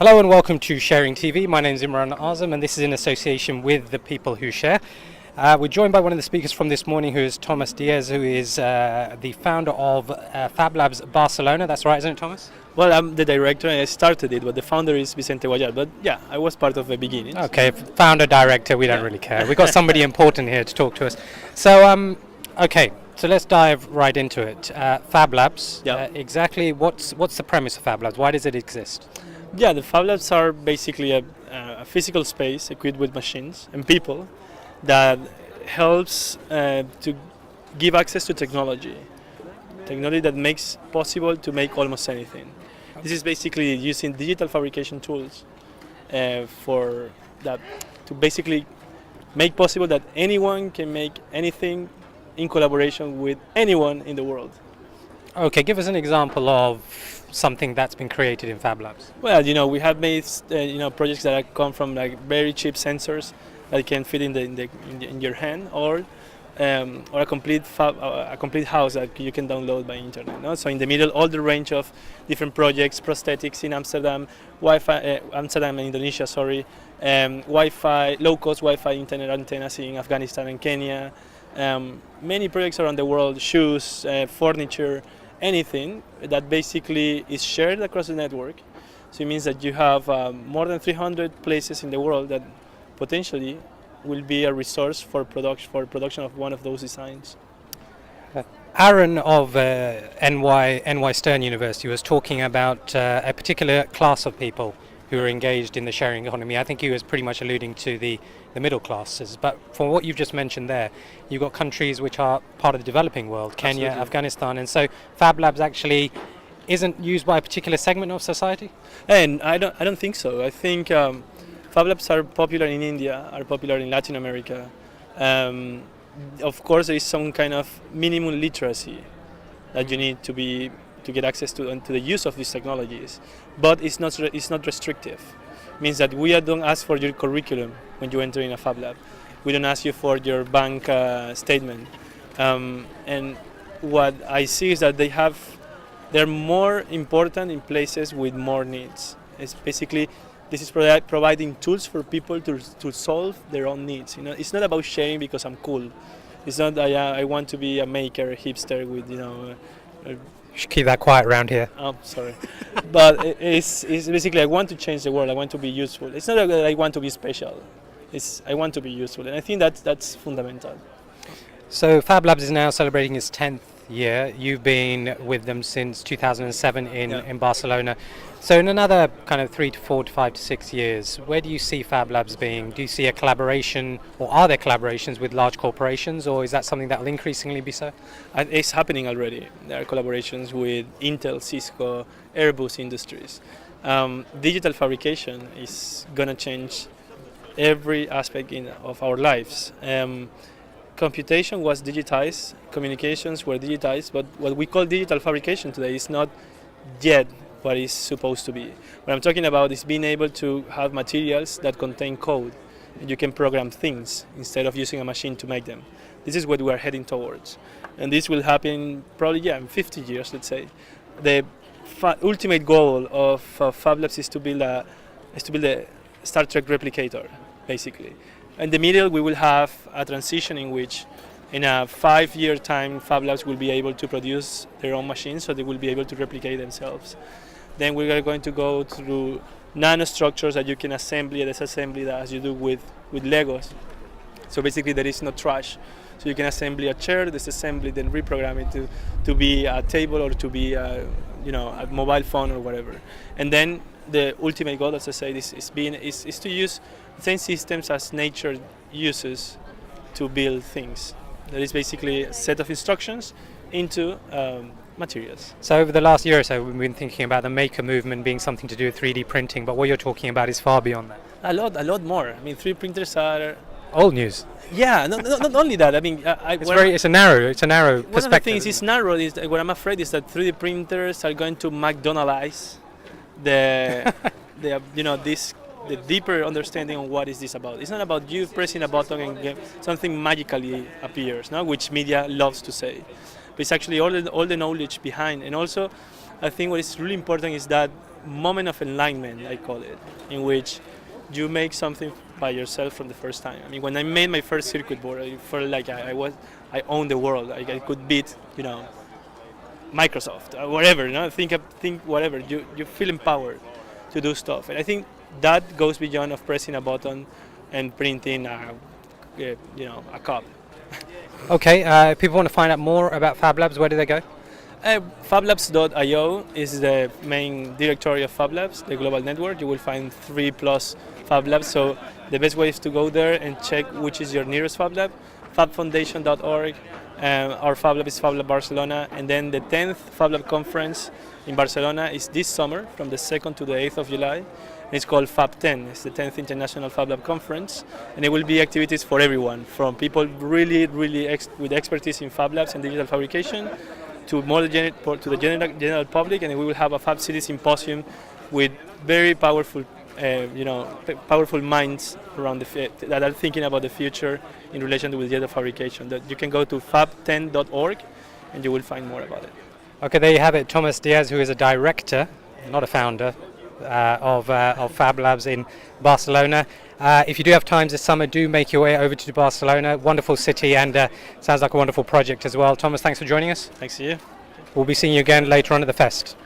Hello and welcome to Sharing TV. My name is Imran Azam and this is in association with the People Who Share. We're joined by one of the speakers from this morning, who is Tomas Diaz, who is the founder of Fablabs Barcelona. That's right, isn't it, Tomas? Well, I'm the director and I started it, but the founder is Vicente Guayar. But yeah, I was part of the beginning. Okay, founder, director, we don't really care. We've got somebody important here to talk to us. So, so let's dive right into it. Fablabs, exactly what's the premise of Fablabs? Why does it exist? Yeah, the Fablabs are basically a physical space equipped with machines and people that helps to give access to technology that makes possible to make almost anything. This is basically using digital fabrication tools for that to basically make possible that anyone can make anything in collaboration with anyone in the world. Okay, give us an example of something that's been created in Fablabs. Well, we have made projects that come from like very cheap sensors that can fit in your hand, or a complete house that you can download by internet. No? So in the middle, all the range of different projects, prosthetics in Amsterdam, Amsterdam and Indonesia, Wi-Fi, low-cost Wi-Fi internet antennas in Afghanistan and Kenya. Many projects around the world, shoes, furniture, anything that basically is shared across the network. So it means that you have more than 300 places in the world that potentially will be a resource for production of one of those designs. Aaron of NY Stern University was talking about a particular class of people who are engaged in the sharing economy. I think he was pretty much alluding to the middle classes. But from what you've just mentioned there, you've got countries which are part of the developing world, Kenya, Absolutely. Afghanistan, and so Fablabs actually isn't used by a particular segment of society? And I don't think so. I think Fablabs are popular in India, are popular in Latin America. Of course, there is some kind of minimum literacy that you need to get access to the use of these technologies, but it's not restrictive. It means that we don't ask for your curriculum when you enter in a Fab Lab. We don't ask you for your bank statement. And what I see is that they're more important in places with more needs. It's basically, this is providing tools for people to solve their own needs. It's not about sharing because I'm cool. It's not I want to be a maker, a hipster with Should keep that quiet around here. Oh, sorry. But it's basically I want to change the world. I want to be useful. It's not that I want to be special. I want to be useful, and I think that's fundamental. So Fablabs is now celebrating its 10th year. You've been with them since 2007 in Barcelona. So in another kind of 3 to 4 to 5 to 6 years, where do you see Fablabs being? Do you see a collaboration, or are there collaborations with large corporations, or is that something that will increasingly be so? It's happening already. There are collaborations with Intel, Cisco, Airbus Industries. Digital fabrication is going to change every aspect of our lives. Computation was digitized, communications were digitized, but what we call digital fabrication today is not yet what it's supposed to be. What I'm talking about is being able to have materials that contain code, and you can program things instead of using a machine to make them. This is what we are heading towards, and this will happen probably in 50 years, let's say. The ultimate goal of Fablabs is to build a Star Trek replicator, basically. In the middle, we will have a transition in which, in a 5-year time, Fablabs will be able to produce their own machines, so they will be able to replicate themselves. Then we are going to go through nanostructures that you can assembly and disassembly as you do with Legos. So basically, there is no trash. So you can assemble a chair, disassemble it, then reprogram it to be a table or to be a mobile phone or whatever. And then the ultimate goal, as I say, is to use the same systems as nature uses to build things. There is basically a set of instructions into materials. So over the last year or so, we've been thinking about the maker movement being something to do with 3D printing, but what you're talking about is far beyond that. A lot more. I mean, 3D printers are old news. Yeah, not only that. I mean, it's a narrow perspective. One of the things is narrow. Is what I'm afraid is that 3D printers are going to McDonaldize the deeper understanding of what is this about. It's not about you pressing a button and something magically appears, no? Which media loves to say. But it's actually all the knowledge behind, and also I think what is really important is that moment of enlightenment, I call it, in which you make something by yourself from the first time. I mean, when I made my first circuit board, I felt like I owned the world. Like I could beat, Microsoft or whatever. Think whatever. You feel empowered to do stuff, and I think that goes beyond of pressing a button and printing a cup. Okay, if people want to find out more about Fablabs, where do they go? Fablabs.io is the main directory of Fablabs, the global network. You will find 3+ Fablabs, so the best way is to go there and check which is your nearest Fablab. Fabfoundation.org, our Fablab is Fablab Barcelona, and then the 10th Fablab conference in Barcelona is this summer from the 2nd to the 8th of July. And it's called Fab10, it's the 10th International Fablab Conference, and it will be activities for everyone, from people really with expertise in Fablabs and digital fabrication, to the general public, and we will have a Fab City symposium with very powerful, powerful minds around that are thinking about the future in relation to digital fabrication. That you can go to fab10.org, and you will find more about it. Okay, there you have it. Tomas Diaz, who is a director, not a founder, of Fablabs in Barcelona. If you do have time this summer, do make your way over to Barcelona. Wonderful city, and sounds like a wonderful project as well. Thomas, thanks for joining us. Thanks to you. We'll be seeing you again later on at the fest.